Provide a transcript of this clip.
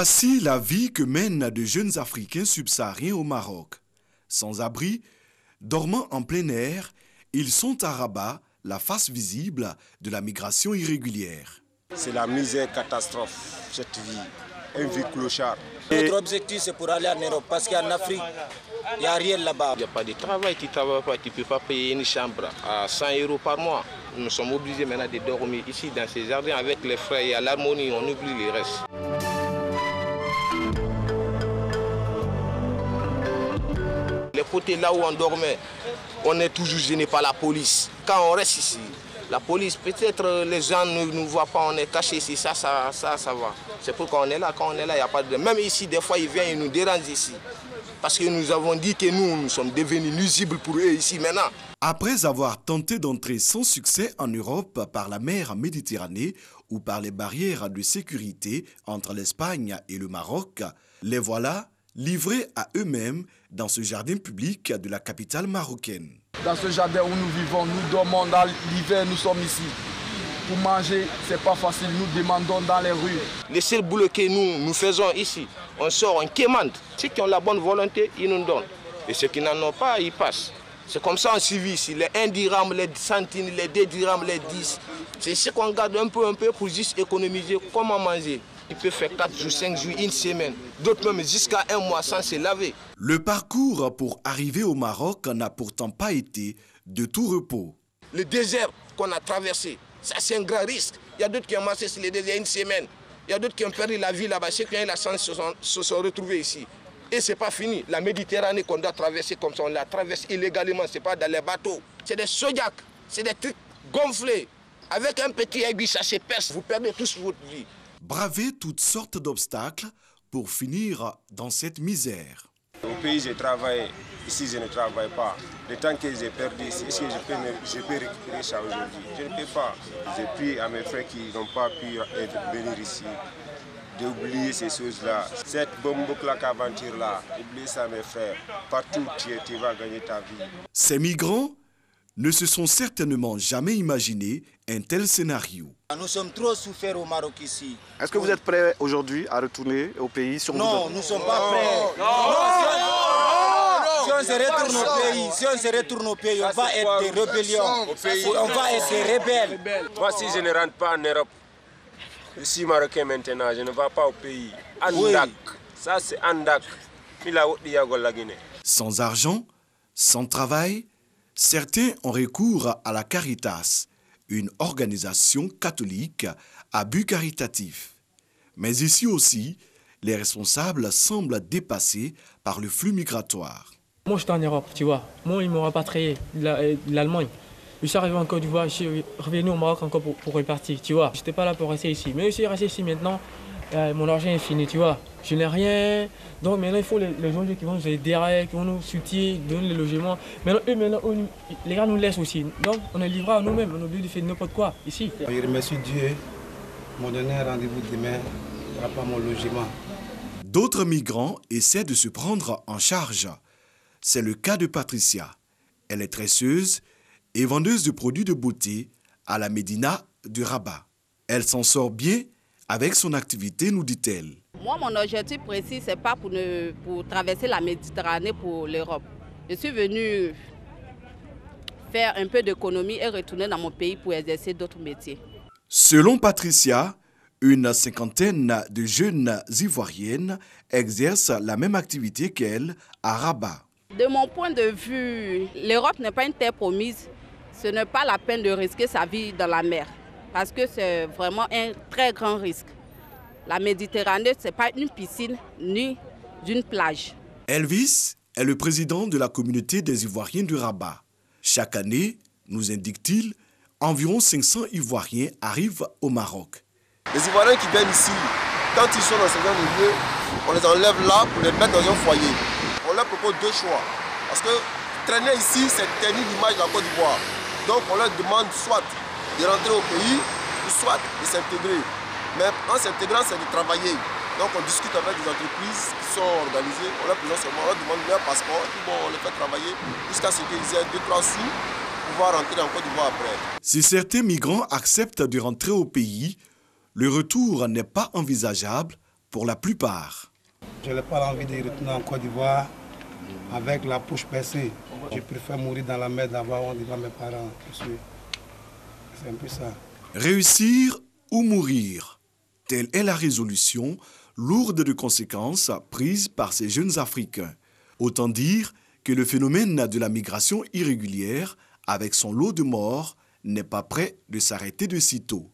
Voici la vie que mènent de jeunes Africains subsahariens au Maroc. Sans abri, dormant en plein air, ils sont à Rabat, la face visible de la migration irrégulière. C'est la misère catastrophe, cette vie, une vie clochard. Notre objectif, c'est pour aller en Europe, parce qu'en Afrique, il n'y a rien là-bas. Il n'y a pas de travail, tu ne travailles pas, tu ne peux pas payer une chambre à 100 € par mois. Nous sommes obligés maintenant de dormir ici dans ces jardins avec les frères et à l'harmonie, on oublie les restes. Les côtés là où on dormait, on est toujours gêné par la police. Quand on reste ici, la police, peut-être les gens ne nous voient pas, on est caché ici, ça va. C'est pourquoi on est là, quand on est là, il n'y a pas de... Même ici, des fois, ils viennent, ils nous dérangent ici. Parce que nous avons dit que nous sommes devenus nuisibles pour eux ici maintenant. Après avoir tenté d'entrer sans succès en Europe par la mer Méditerranée ou par les barrières de sécurité entre l'Espagne et le Maroc, les voilà livrés à eux-mêmes dans ce jardin public de la capitale marocaine. Dans ce jardin où nous vivons, nous dormons dans l'hiver, nous sommes ici. Pour manger, c'est pas facile, nous demandons dans les rues. Le seul boulot que nous faisons ici, on sort, on commande. Ceux qui ont la bonne volonté, ils nous donnent. Et ceux qui n'en ont pas, ils passent. C'est comme ça on suit ici, les 1 dirham, les centimes, les 2 dirhams, les 10. C'est ce qu'on garde un peu pour juste économiser comment manger. Il peut faire 4 jours, 5 jours, une semaine, d'autres même jusqu'à 1 mois sans se laver. Le parcours pour arriver au Maroc n'a pourtant pas été de tout repos. Le désert qu'on a traversé, ça c'est un grand risque. Il y a d'autres qui ont marché sur le désert une semaine. Il y a d'autres qui ont perdu la vie là-bas. Ceux qui ont eu la chance se sont retrouvés ici. Et ce n'est pas fini. La Méditerranée qu'on doit traverser comme ça, on la traverse illégalement. Ce n'est pas dans les bateaux. C'est des sodiacs, c'est des trucs gonflés. Avec un petit aiguille, ça se perce. Vous perdez tous votre vie. Braver toutes sortes d'obstacles pour finir dans cette misère. Au pays, je travaille. Ici, je ne travaille pas. Le temps que j'ai perdu ici, est-ce que je peux récupérer ça aujourd'hui? Je ne peux pas. J'ai pris à mes frères qui n'ont pas pu venir ici d'oublier ces choses-là. Cette bombe claque aventure-là, oublie ça mes frères. Partout tu vas gagner ta vie. Ces migrants ne se sont certainement jamais imaginé un tel scénario. Nous sommes trop souffert au Maroc ici. Est-ce que vous êtes prêts aujourd'hui à retourner au pays si on Non, nous ne sommes pas prêts. Si on se retourne au pays, on va être des rébellions. On va être des rebelles. Moi, si je ne rentre pas en Europe, je suis marocain maintenant, je ne vais pas au pays. Andak, ça c'est Andak. Sans argent, sans travail, certains ont recours à la Caritas, une organisation catholique à but caritatif. Mais ici aussi, les responsables semblent dépassés par le flux migratoire. Moi, j'étais en Europe, tu vois. Moi, ils m'ont rapatrié de l'Allemagne. Je suis arrivé en Côte d'Ivoire, je suis revenu au Maroc encore pour repartir, tu vois. Je n'étais pas là pour rester ici. Mais je suis resté ici maintenant, mon argent est fini, tu vois. Je n'ai rien. Donc maintenant, il faut les gens qui vont nous aider, qui vont nous soutenir, donner le logement. Maintenant, les gars nous laissent aussi. Donc, on est livrés à nous-mêmes, on est obligé de faire n'importe quoi ici. Je remercie Dieu, m'ont donné un rendez-vous demain par rapport à mon logement. D'autres migrants essaient de se prendre en charge. C'est le cas de Patricia. Elle est tresseuse et vendeuse de produits de beauté à la Médina de Rabat. Elle s'en sort bien avec son activité, nous dit-elle. Moi, mon objectif précis, ce n'est pas pour traverser la Méditerranée pour l'Europe. Je suis venue faire un peu d'économie et retourner dans mon pays pour exercer d'autres métiers. Selon Patricia, une cinquantaine de jeunes Ivoiriennes exercent la même activité qu'elle à Rabat. De mon point de vue, l'Europe n'est pas une terre promise. Ce n'est pas la peine de risquer sa vie dans la mer, parce que c'est vraiment un très grand risque. La Méditerranée, ce n'est pas une piscine ni une plage. Elvis est le président de la communauté des Ivoiriens de Rabat. Chaque année, nous indique-t-il, environ 500 Ivoiriens arrivent au Maroc. Les Ivoiriens qui viennent ici, quand ils sont dans ce genre de lieu, on les enlève là pour les mettre dans un foyer. On leur propose 2 choix. Parce que traîner ici, c'est ternir l'image de la Côte d'Ivoire. Donc on leur demande soit de rentrer au pays, ou soit de s'intégrer. Mais en s'intégrant, c'est de travailler. Donc on discute avec des entreprises qui sont organisées, on leur présente seulement, on leur demande leur passeport, puis bon, on les fait travailler jusqu'à ce qu'ils aient 2-3 sous pour pouvoir rentrer en Côte d'Ivoire après. Si certains migrants acceptent de rentrer au pays, le retour n'est pas envisageable pour la plupart. Je n'ai pas envie de retourner en Côte d'Ivoire avec la bouche percée. Je préfère mourir dans la mer d'abord on devant mes parents. C'est un peu ça. Réussir ou mourir, telle est la résolution lourde de conséquences prise par ces jeunes Africains. Autant dire que le phénomène de la migration irrégulière, avec son lot de morts, n'est pas prêt de s'arrêter de sitôt.